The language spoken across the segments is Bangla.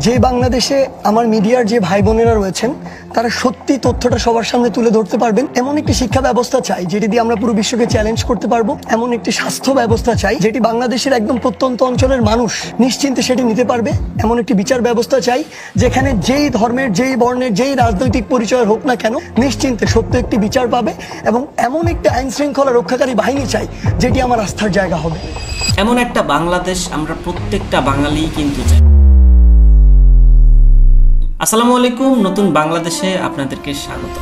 যে বাংলাদেশে আমার মিডিয়ার যে ভাই বোনেরা রয়েছেন তারা সত্যি তথ্যটা সবার সামনে তুলে ধরতে পারবেন, এমন একটি শিক্ষা ব্যবস্থা চাই যেটি দিয়ে আমরা পুরো বিশ্বকে চ্যালেঞ্জ করতে পারবো। এমন একটি স্বাস্থ্য ব্যবস্থা চাই যেটি বাংলাদেশের একদম প্রত্যন্ত অঞ্চলের মানুষ নিশ্চিন্তে সেটি নিতে পারবে। এমন একটি বিচার ব্যবস্থা চাই যেখানে যেই ধর্মের, যেই বর্ণের, যেই রাজনৈতিক পরিচয় হোক না কেন নিশ্চিন্তে সত্য একটি বিচার পাবে। এবং এমন একটি আইন শৃঙ্খলা রক্ষাকারী বাহিনী চাই যেটি আমার আস্থার জায়গা হবে। এমন একটা বাংলাদেশ আমরা প্রত্যেকটা বাঙালি কিন্তু চাই। আসসালামু আলাইকুম, নতুন বাংলাদেশে আপনাদেরকে স্বাগত।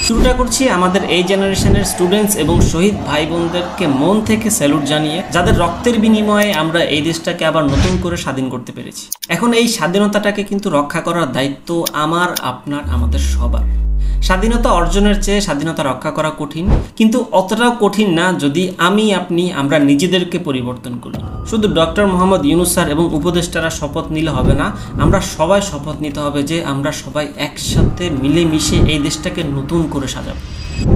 শুরুটা করছি আমাদের এই জেনারেশনের স্টুডেন্টস এবং শহীদ ভাই বোনদেরকে মন থেকে স্যালুট জানিয়ে, যাদের রক্তের বিনিময়ে আমরা এই দেশটাকে আবার নতুন করে স্বাধীন করতে পেরেছি। এখন এই স্বাধীনতাটাকে কিন্তু রক্ষা করার দায়িত্ব আমার, আপনার, আমাদের সবার। স্বাধীনতা অর্জনের চেয়ে স্বাধীনতা রক্ষা করা কঠিন, কিন্তু অতটাও কঠিন না যদি আমরা নিজেদেরকে পরিবর্তন করি। শুধু ডক্টর মোহাম্মদ ইউনূস স্যার এবং উপদেষ্টারা শপথ নিলে হবে না, আমরা সবাই শপথ নিতে হবে যে আমরা সবাই একসাথে মিলেমিশে এই দেশটাকে নতুন করে সাজাবো।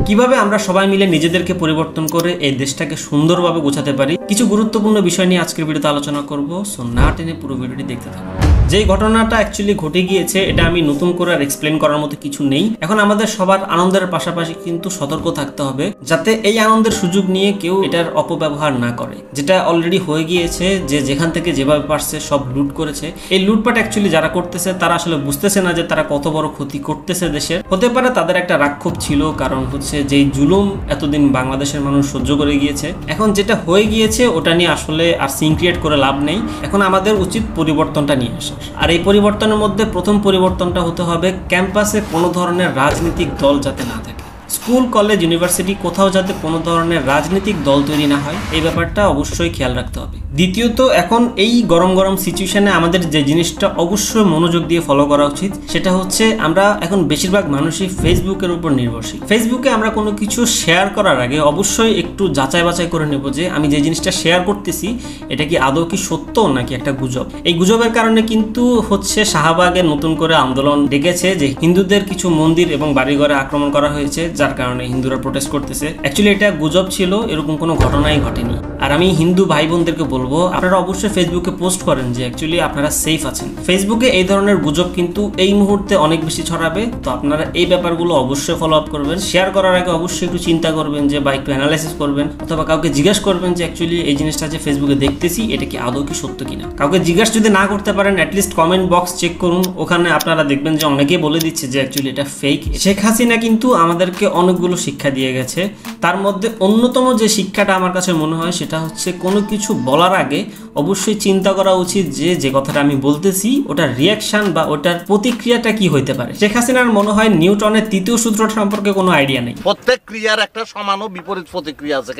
কিভাবে আমরা সবাই মিলে নিজেদেরকে পরিবর্তন করে এই দেশটাকে সুন্দরভাবে গোছাতে পারি, কিছু গুরুত্বপূর্ণ বিষয় নিয়ে আজকের ভিডিওতে আলোচনা করব। সো না টেনে পুরো ভিডিওটি দেখতে থাকুন। যেই ঘটনাটা অ্যাকচুয়ালি ঘটে গিয়েছে এটা আমি নতুন করে আর এক্সপ্লেন করার মতো কিছু নেই। এখন আমাদের সবার আনন্দের পাশাপাশি কিন্তু সতর্ক থাকতে হবে যাতে এই আনন্দের সুযোগ নিয়ে কেউ এটার অপব্যবহার না করে। যেটা অলরেডি হয়ে গিয়েছে, যে যেখান থেকে যেভাবে পারছে সব লুট করেছে। এই লুটপাট অ্যাকচুয়ালি যারা করতেছে তারা আসলে বুঝতেছে না যে তারা কত বড় ক্ষতি করতেছে দেশের। হতে পারে তাদের একটা রাক্ষোভ ছিল, কারণ হচ্ছে যেই জুলুম এতদিন বাংলাদেশের মানুষ সহ্য করে গিয়েছে। এখন যেটা হয়ে গিয়েছে ওটা নিয়ে আসলে আর সিন ক্রিয়েট করে লাভ নেই। এখন আমাদের উচিত পরিবর্তনটা নিয়ে আসা। আর এই পরিবর্তনের মধ্যে প্রথম পরিবর্তনটা হতে হবে ক্যাম্পাসে কোনো ধরনের রাজনৈতিক দল যাতে না থাকে। স্কুল, কলেজ, ইউনিভার্সিটি কোথাও যাতে কোনো ধরনের রাজনৈতিক দল তৈরি না হয়, এই ব্যাপারটা অবশ্যই খেয়াল রাখতে হবে। দ্বিতীয়ত, এখন এই গরম গরম সিচুয়েশনে আমাদের যে জিনিসটা অবশ্যই মনোযোগ দিয়ে ফলো করা উচিত সেটা হচ্ছে আমরা এখন বেশিরভাগ মানুষই ফেসবুকের উপর নির্ভরশীল। ফেসবুকে আমরা কোনো কিছু শেয়ার করার আগে অবশ্যই একটু যাচাই বাছাই করে নেব যে আমি যে জিনিসটা শেয়ার করতেছি এটা কি আদৌ কি সত্য নাকি একটা গুজব। এই গুজবের কারণে কিন্তু হচ্ছে শাহবাগে নতুন করে আন্দোলন ডেকেছে যে হিন্দুদের কিছু মন্দির এবং বাড়িঘরে আক্রমণ করা হয়েছে, যার কারণে হিন্দুরা প্রোটেস্ট করতেছে। অ্যাকচুয়ালি এটা গুজব ছিল, এরকম কোনো ঘটনাই ঘটেনি। আর আমি হিন্দু ভাই বোনদেরকে বলবো আপনারা অবশ্যই ফেসবুকে পোস্ট করেন যে অ্যাকচুয়ালি আপনারা সেফ আছেন। ফেসবুকে এই ধরনের গুজব কিন্তু এই মুহূর্তে অনেক বেশি ছড়াবে, তো আপনারা এই ব্যাপারগুলো অবশ্যই ফলো আপ করবেন। শেয়ার করার আগে অবশ্যই একটু চিন্তা করবেন যে বা একটু অ্যানালাইসিস করবেন, অথবা কাউকে জিজ্ঞাসা করবেন যে অ্যাকচুয়ালি এই জিনিসটা যে ফেসবুকে দেখতেছি এটা কি আদৌ কি সত্য কিনা। কাউকে জিজ্ঞাসা যদি না করতে পারেন, অ্যাটলিস্ট কমেন্ট বক্স চেক করুন, ওখানে আপনারা দেখবেন যে অনেকেই বলে দিচ্ছে যে অ্যাকচুয়ালি এটা ফেক। শেখ হাসিনা কিন্তু আমাদেরকে অনেকগুলো শিক্ষা দিয়ে গেছে, তার মধ্যে অন্যতম যে শিক্ষাটা আমার কাছে মনে হয় সেটা হচ্ছে কোনো কিছু বলার আগে অবশ্যই চিন্তা করা উচিত যে যে কথাটা আমি বলতেছি ওটার রিয়াকশন বা ওটার প্রতিক্রিয়াটা কি হইতে পারে। শেখ হাসিনার মনে হয় নিউটনের তৃতীয় সূত্রটা সম্পর্কে কোনো আইডিয়া নেই। প্রত্যেক ক্রিয়ার একটা সমান ও বিপরীত প্রতিক্রিয়া আছে।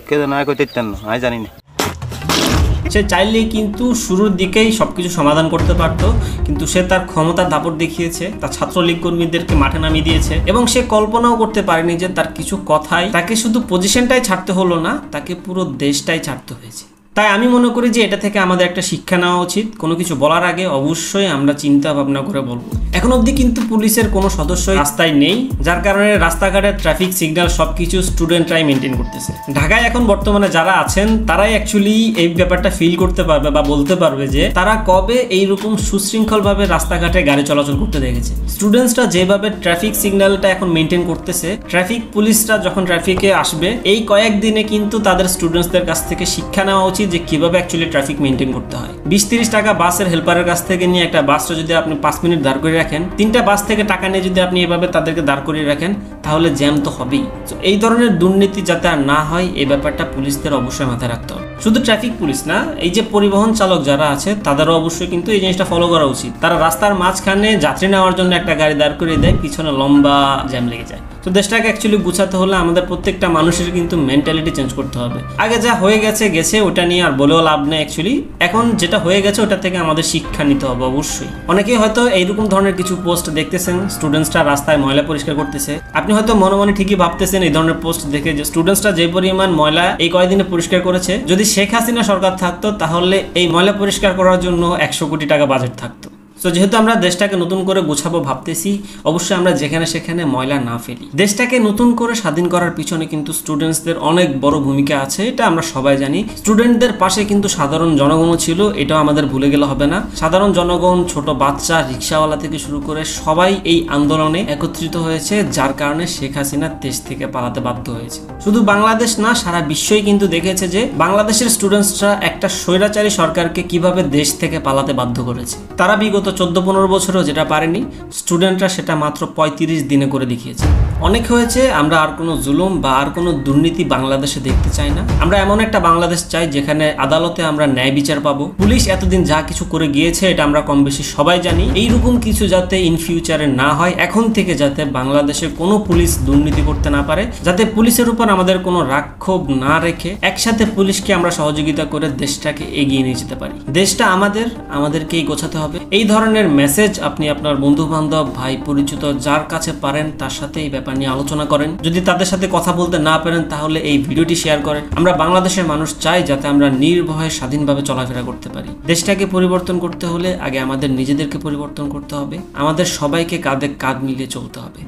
কেন না কইতে না আমি জানি না। সে চাইলেই কিন্তু শুরুর দিকেই সবকিছু সমাধান করতে পারতো, কিন্তু সে তার ক্ষমতার দাপট দেখিয়েছে, তার ছাত্রলীগ কর্মীদেরকে মাঠে নামিয়ে দিয়েছে এবং সে কল্পনাও করতে পারেনি যে তার কিছু কথাই তাকে শুধু পজিশনটাই ছাড়তে হলো না, তাকে পুরো দেশটাই ছাড়তে হয়েছে। তাই আমি মনে করি যে এটা থেকে আমাদের একটা শিক্ষা নেওয়া উচিত। কোনো কিছু বলার আগে অবশ্যই আমরা চিন্তা ভাবনা করে বলবো। এখন অবধি কিন্তু পুলিশের কোনো সদস্য রাস্তায় নেই, যার কারণে রাস্তাঘাটের ট্রাফিক সিগন্যাল সবকিছু স্টুডেন্টরাই মেনটেন করতেছে। ঢাকায় এখন বর্তমানে যারা আছেন তারাই অ্যাকচুয়ালি এই ব্যাপারটা ফিল করতে পারবে বা বলতে পারবে যে তারা কবে এইরকম সুশৃঙ্খলভাবে রাস্তাঘাটে গাড়ি চলাচল করতে দেখেছে। স্টুডেন্টসরা যেভাবে ট্রাফিক সিগন্যালটা এখন মেনটেন করতেছে, ট্রাফিক পুলিশরা যখন ট্রাফিকে আসবে এই কয়েকদিনে কিন্তু তাদের স্টুডেন্টসদের কাছ থেকে শিক্ষা নেওয়া উচিত যে কিভাবে অ্যাকচুয়ালি ট্রাফিক মেনটেন করতে হয়। 20-30 টাকা বাসের হেল্পারের কাছ থেকে নিয়ে একটা বাসটা যদি আপনি 5 মিনিট দাঁড় করে রাখেন, 3টা বাস থেকে টাকা নিয়ে যদি আপনি এভাবে তাদেরকে দাঁড় করিয়ে রাখেন তাহলে জ্যাম তো হবেই। তো এই ধরনের দুর্নীতি যাতে আর না হয় এই ব্যাপারটা পুলিশদের অবশ্যই মাথায় রাখতে হবে। শুধু ট্রাফিক পুলিশ না, এই যে পরিবহন চালক যারা আছে তাদেরও অবশ্যই কিন্তু এই জিনিসটা ফলো করা উচিত। তারা রাস্তার মাঝখানে যাত্রী নেওয়ার জন্য একটা গাড়ি দাঁড় করিয়ে দেয়, পিছনে লম্বা জ্যাম লেগে যায়। তো দেশটাকে অ্যাকচুয়ালি গুছাতে হলে আমাদের প্রত্যেকটা মানুষের কিন্তু মেন্টালিটি চেঞ্জ করতে হবে। আগে যা হয়ে গেছে গেছে, ওটা নিয়ে আর বলেও লাভ নেই। অ্যাকচুয়ালি এখন যেটা হয়ে গেছে ওটা থেকে আমাদের শিক্ষা নিতে হবে অবশ্যই। অনেকেই হয়তো এইরকম ধরনের কিছু পোস্ট দেখতেছেন, স্টুডেন্টসরা রাস্তায় ময়লা পরিষ্কার করতেছে। আপনি হয়তো মনে মনে ঠিকই ভাবতেছেন এই ধরনের পোস্ট দেখে যে স্টুডেন্টসরা যে পরিমাণ ময়লা এই কয়েকদিনে পরিষ্কার করেছে, যদি শেখ হাসিনা সরকার থাকতো তাহলে এই ময়লা পরিষ্কার করার জন্য 100 কোটি টাকা বাজেট থাকতো। তো যেহেতু আমরা দেশটাকে নতুন করে গোছাবো ভাবতেছি, অবশ্যই আমরা যেখানে সেখানে ময়লা না ফেলি। দেশটাকে নতুন করে স্বাধীন করার পিছনে কিন্তু স্টুডেন্টসদের অনেক বড় ভূমিকা আছে, এটা আমরা সবাই জানি। স্টুডেন্টদের পাশে কিন্তু সাধারণ জনগণও ছিল, এটাও আমাদের ভুলে গেলে হবে না। সাধারণ জনগণ, ছোট বাচ্চা, রিক্সাওয়ালা থেকে শুরু করে সবাই এই আন্দোলনে একত্রিত হয়েছে, যার কারণে শেখ হাসিনা দেশ থেকে পালাতে বাধ্য হয়েছে। শুধু বাংলাদেশ না, সারা বিশ্বই কিন্তু দেখেছে যে বাংলাদেশের স্টুডেন্টসরা একটা স্বৈরাচারী সরকারকে কিভাবে দেশ থেকে পালাতে বাধ্য করেছে। তারা বিগত 14-15 বছরেও যেটা পারেনি, স্টুডেন্টরা সেটা মাত্র 35 দিনে করে দেখিয়েছে। অনেক হয়েছে, আমরা আর কোনো জুলুম বা আর কোনো দুর্নীতি বাংলাদেশে দেখতে চাই না। আমরা এমন একটা বাংলাদেশ চাই যেখানে আদালতে আমরা ন্যায় বিচার পাবো। পুলিশ এতদিন যা কিছু করে গিয়েছে এটা আমরা কম বেশি সবাই জানি। এইরকম কিছু যাতে ইন ফিউচারে না হয়, এখন থেকে যাতে বাংলাদেশে কোনো পুলিশ দুর্নীতি করতে না পারে, যাতে পুলিশের উপর আমাদের কোনো রাগ ক্ষোভ না রেখে একসাথে পুলিশকে আমরা সহযোগিতা করে দেশটাকে এগিয়ে নিয়ে যেতে পারি। দেশটা আমাদেরকেই গোছাতে হবে। এই ধরনের মেসেজ আপনি আপনার বন্ধু বান্ধব, ভাই, পরিচিত যার কাছে পারেন তার সাথে এই ব্যাপার নিয়ে আলোচনা করেন। যদি তাদের সাথে কথা বলতে না পারেন তাহলে এই ভিডিওটি শেয়ার করেন। আমরা বাংলাদেশের মানুষ চাই যাতে আমরা নির্ভয়ে স্বাধীনভাবে চলাফেরা করতে পারি। দেশটাকে পরিবর্তন করতে হলে আগে আমাদের নিজেদেরকে পরিবর্তন করতে হবে, আমাদের সবাইকে কাঁধে কাঁধ মিলিয়ে চলতে হবে।